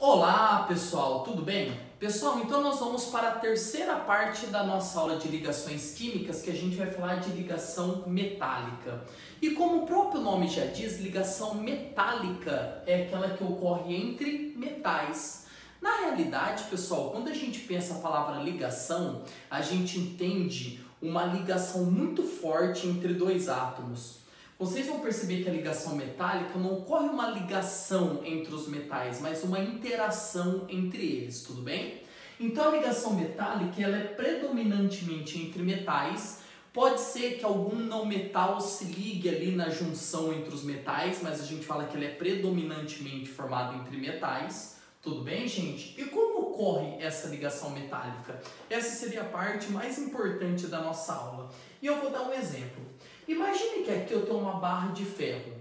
Olá pessoal, tudo bem? Pessoal, então nós vamos para a terceira parte da nossa aula de ligações químicas, que a gente vai falar de ligação metálica. E como o próprio nome já diz, ligação metálica é aquela que ocorre entre metais. Na realidade, pessoal, quando a gente pensa a palavra ligação, a gente entende uma ligação muito forte entre dois átomos. Vocês vão perceber que a ligação metálica não ocorre uma ligação entre os metais, mas uma interação entre eles, tudo bem? Então a ligação metálica ela é predominantemente entre metais. Pode ser que algum não metal se ligue ali na junção entre os metais, mas a gente fala que ela é predominantemente formada entre metais. Tudo bem, gente? E como ocorre essa ligação metálica? Essa seria a parte mais importante da nossa aula. E eu vou dar um exemplo. Imagine que aqui eu tenho uma barra de ferro.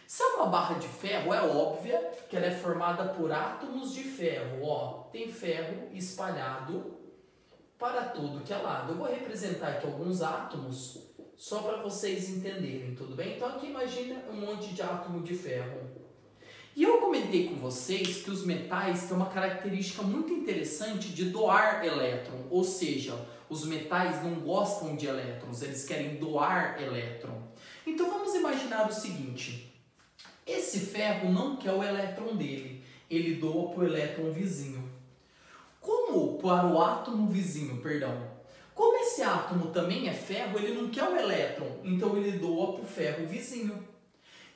Se é uma barra de ferro, é óbvio que ela é formada por átomos de ferro. Ó, tem ferro espalhado para tudo que é lado. Eu vou representar aqui alguns átomos só para vocês entenderem, tudo bem? Então aqui imagina um monte de átomo de ferro. E eu comentei com vocês que os metais têm uma característica muito interessante de doar elétron, ou seja, os metais não gostam de elétrons, eles querem doar elétron. Então vamos imaginar o seguinte, esse ferro não quer o elétron dele, ele doa para o elétron vizinho. Para o átomo vizinho, perdão. Como esse átomo também é ferro, ele não quer o elétron, então ele doa para o ferro vizinho.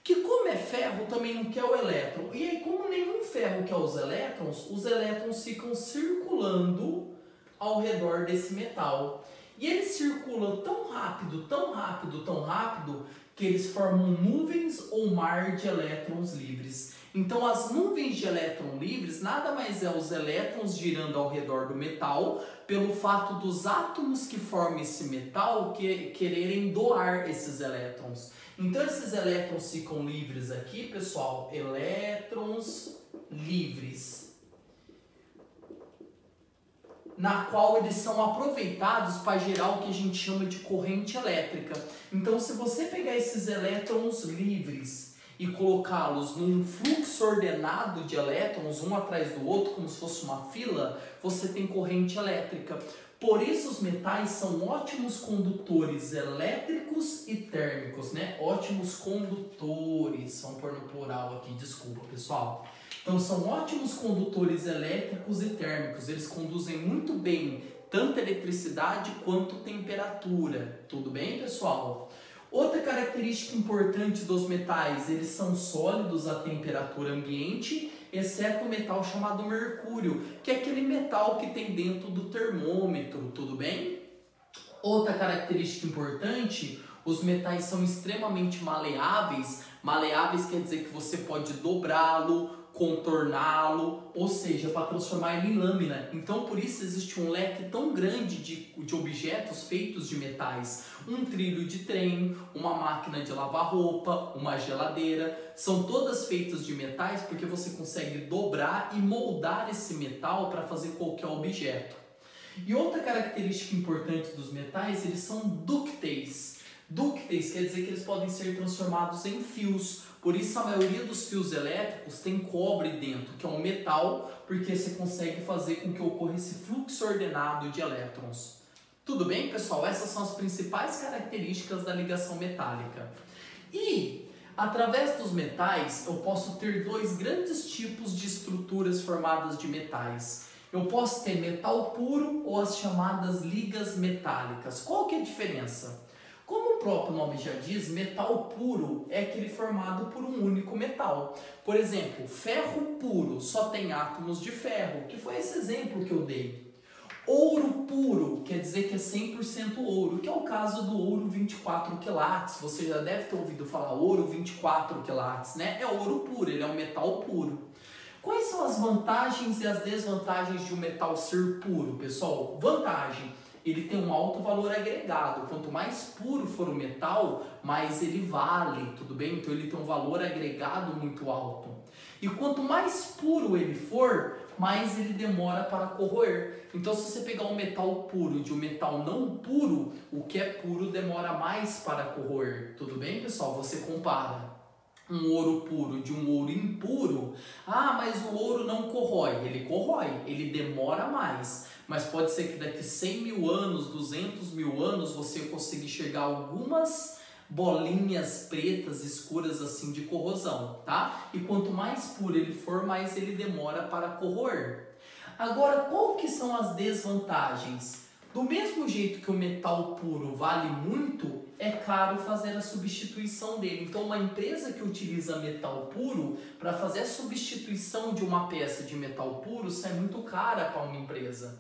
Que como é ferro, também não quer o elétron. E aí, como nenhum ferro quer os elétrons ficam circulando ao redor desse metal. E eles circulam tão rápido, tão rápido, tão rápido, que eles formam nuvens ou mar de elétrons livres. Então, as nuvens de elétrons livres nada mais é os elétrons girando ao redor do metal, pelo fato dos átomos que formam esse metal quererem doar esses elétrons. Então, esses elétrons ficam livres aqui, pessoal, elétrons livres, na qual eles são aproveitados para gerar o que a gente chama de corrente elétrica. Então, se você pegar esses elétrons livres e colocá-los num fluxo ordenado de elétrons, um atrás do outro, como se fosse uma fila, você tem corrente elétrica. Por isso os metais são ótimos condutores elétricos e térmicos, né? Ótimos condutores, vamos pôr no plural aqui, desculpa pessoal. Então são ótimos condutores elétricos e térmicos, eles conduzem muito bem tanto eletricidade quanto temperatura, tudo bem pessoal? Outra característica importante dos metais, eles são sólidos à temperatura ambiente, exceto o metal chamado mercúrio, que é aquele metal que tem dentro do termômetro, tudo bem? Outra característica importante, os metais são extremamente maleáveis. Maleáveis quer dizer que você pode dobrá-lo, contorná-lo, ou seja, para transformar ele em lâmina. Então, por isso existe um leque tão grande de objetos feitos de metais. Um trilho de trem, uma máquina de lavar roupa, uma geladeira, são todas feitas de metais porque você consegue dobrar e moldar esse metal para fazer qualquer objeto. E outra característica importante dos metais, eles são dúcteis. Dúcteis quer dizer que eles podem ser transformados em fios. Por isso a maioria dos fios elétricos tem cobre dentro, que é um metal, porque você consegue fazer com que ocorra esse fluxo ordenado de elétrons. Tudo bem, pessoal? Essas são as principais características da ligação metálica. E, através dos metais, eu posso ter dois grandes tipos de estruturas formadas de metais. Eu posso ter metal puro ou as chamadas ligas metálicas. Qual que é a diferença? Como o próprio nome já diz, metal puro é aquele formado por um único metal. Por exemplo, ferro puro só tem átomos de ferro, que foi esse exemplo que eu dei. Ouro puro quer dizer que é 100% ouro, que é o caso do ouro 24 quilates. Você já deve ter ouvido falar ouro 24 quilates, né? É ouro puro, ele é um metal puro. Quais são as vantagens e as desvantagens de um metal ser puro, pessoal? Vantagem. Ele tem um alto valor agregado. Quanto mais puro for o metal, mais ele vale, tudo bem? Então ele tem um valor agregado muito alto. E quanto mais puro ele for, mais ele demora para corroer. Então se você pegar um metal puro de um metal não puro, o que é puro demora mais para corroer. Tudo bem, pessoal? Você compara. um ouro puro de um ouro impuro, ah, mas o ouro não corrói. Ele corrói, ele demora mais. Mas pode ser que daqui 100 mil anos, 200 mil anos, você consiga enxergar algumas bolinhas pretas, escuras assim de corrosão, tá? E quanto mais puro ele for, mais ele demora para corroer. Agora, qual que são as desvantagens? Do mesmo jeito que o metal puro vale muito, é caro fazer a substituição dele. Então, uma empresa que utiliza metal puro, para fazer a substituição de uma peça de metal puro, sai muito cara para uma empresa.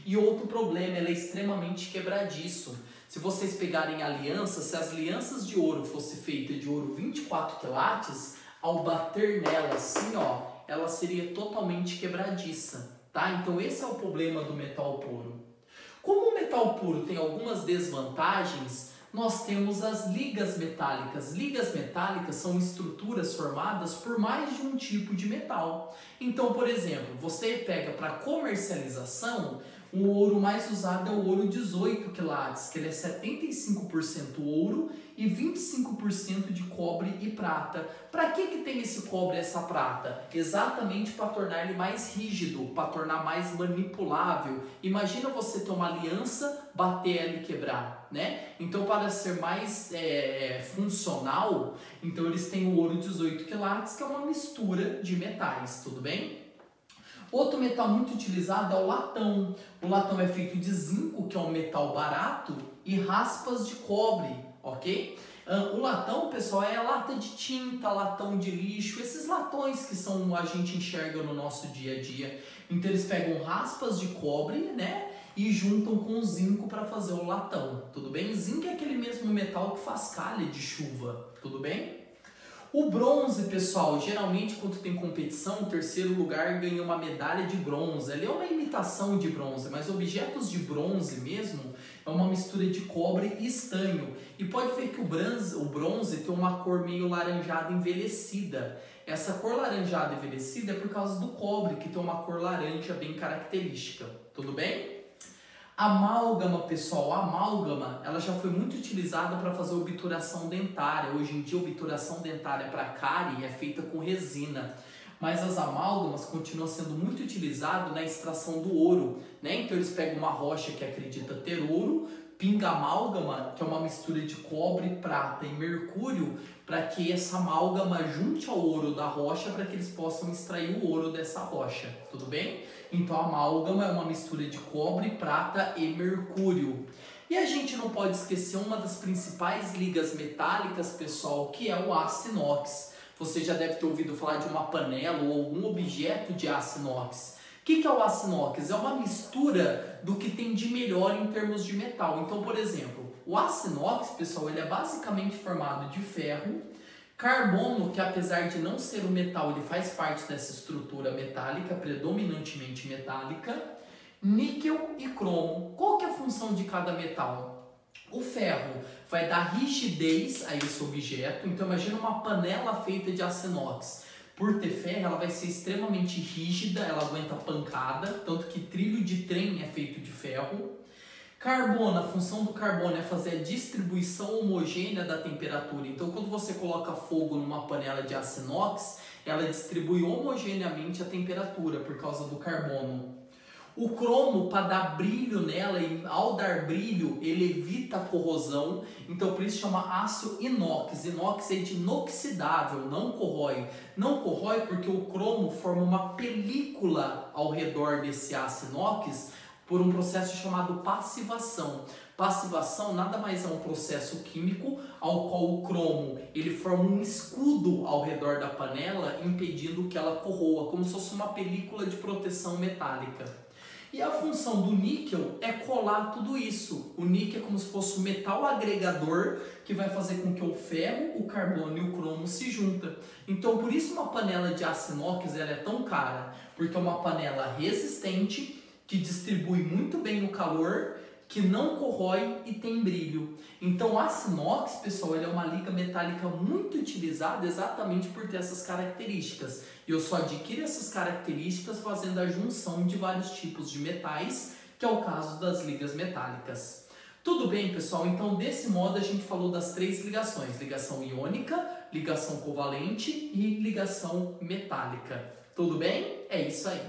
E outro problema, ela é extremamente quebradiço. Se vocês pegarem alianças, se as alianças de ouro fossem feitas de ouro 24 quilates, ao bater nela assim, ó, ela seria totalmente quebradiça, tá? Então esse é o problema do metal puro. Como o metal puro tem algumas desvantagens, nós temos as ligas metálicas. Ligas metálicas são estruturas formadas por mais de um tipo de metal. Então, por exemplo, você pega para comercialização, o ouro mais usado é o ouro 18 quilates, que ele é 75% ouro e 25% de cobre e prata. Para que tem esse cobre e essa prata? Exatamente para tornar ele mais rígido, para tornar mais manipulável. Imagina você ter uma aliança, bater ela e quebrar, né? Então, para ser mais funcional, então eles têm o ouro 18 quilates, que é uma mistura de metais, tudo bem? Outro metal muito utilizado é o latão. O latão é feito de zinco, que é um metal barato, e raspas de cobre, ok? O latão, pessoal, é lata de tinta, latão de lixo, esses latões que a gente enxerga no nosso dia a dia. Então eles pegam raspas de cobre, né? E juntam com zinco para fazer o latão, tudo bem? Zinco é aquele mesmo metal que faz calha de chuva, tudo bem? O bronze, pessoal, geralmente quando tem competição, o terceiro lugar ganha uma medalha de bronze. Ali é uma imitação de bronze, mas objetos de bronze mesmo é uma mistura de cobre e estanho. E pode ver que o bronze tem uma cor meio laranjada envelhecida. Essa cor laranjada envelhecida é por causa do cobre, que tem uma cor laranja bem característica. Tudo bem? Amálgama, pessoal, a amálgama, ela já foi muito utilizada para fazer obturação dentária. Hoje em dia, a obturação dentária para cárie é feita com resina. Mas as amálgamas continuam sendo muito utilizadas na extração do ouro, né? Então eles pegam uma rocha que acredita ter ouro, pinga amálgama, que é uma mistura de cobre, prata e mercúrio, para que essa amálgama junte ao ouro da rocha para que eles possam extrair o ouro dessa rocha, tudo bem? Então a amálgama é uma mistura de cobre, prata e mercúrio. E a gente não pode esquecer uma das principais ligas metálicas, pessoal, que é o aço inox. Você já deve ter ouvido falar de uma panela ou algum objeto de aço inox. O que é o aço inox? É uma mistura do que tem de melhor em termos de metal. Então, por exemplo, o aço inox, pessoal, ele é basicamente formado de ferro, carbono, que apesar de não ser um metal, ele faz parte dessa estrutura metálica, predominantemente metálica, níquel e cromo. Qual que é a função de cada metal? O ferro vai dar rigidez a esse objeto. Então imagina uma panela feita de aço inox. Por ter ferro, ela vai ser extremamente rígida, ela aguenta pancada, tanto que trilho de trem é feito de ferro. Carbono, a função do carbono é fazer a distribuição homogênea da temperatura. Então, quando você coloca fogo numa panela de aço inox, ela distribui homogeneamente a temperatura por causa do carbono. O cromo, para dar brilho nela, e ao dar brilho, ele evita a corrosão, então por isso chama aço inox. Inox é de inoxidável, não corrói. Não corrói porque o cromo forma uma película ao redor desse aço inox por um processo chamado passivação. Passivação nada mais é um processo químico ao qual o cromo ele forma um escudo ao redor da panela, impedindo que ela corroa, como se fosse uma película de proteção metálica. E a função do níquel é colar tudo isso. O níquel é como se fosse um metal agregador que vai fazer com que o ferro, o carbono e o cromo se juntem. Então, por isso uma panela de aço inox ela é tão cara, porque é uma panela resistente, que distribui muito bem o calor, que não corrói e tem brilho. Então o aço inox, pessoal, ele é uma liga metálica muito utilizada exatamente por ter essas características. E eu só adquiro essas características fazendo a junção de vários tipos de metais, que é o caso das ligas metálicas. Tudo bem, pessoal? Então, desse modo, a gente falou das 3 ligações. Ligação iônica, ligação covalente e ligação metálica. Tudo bem? É isso aí.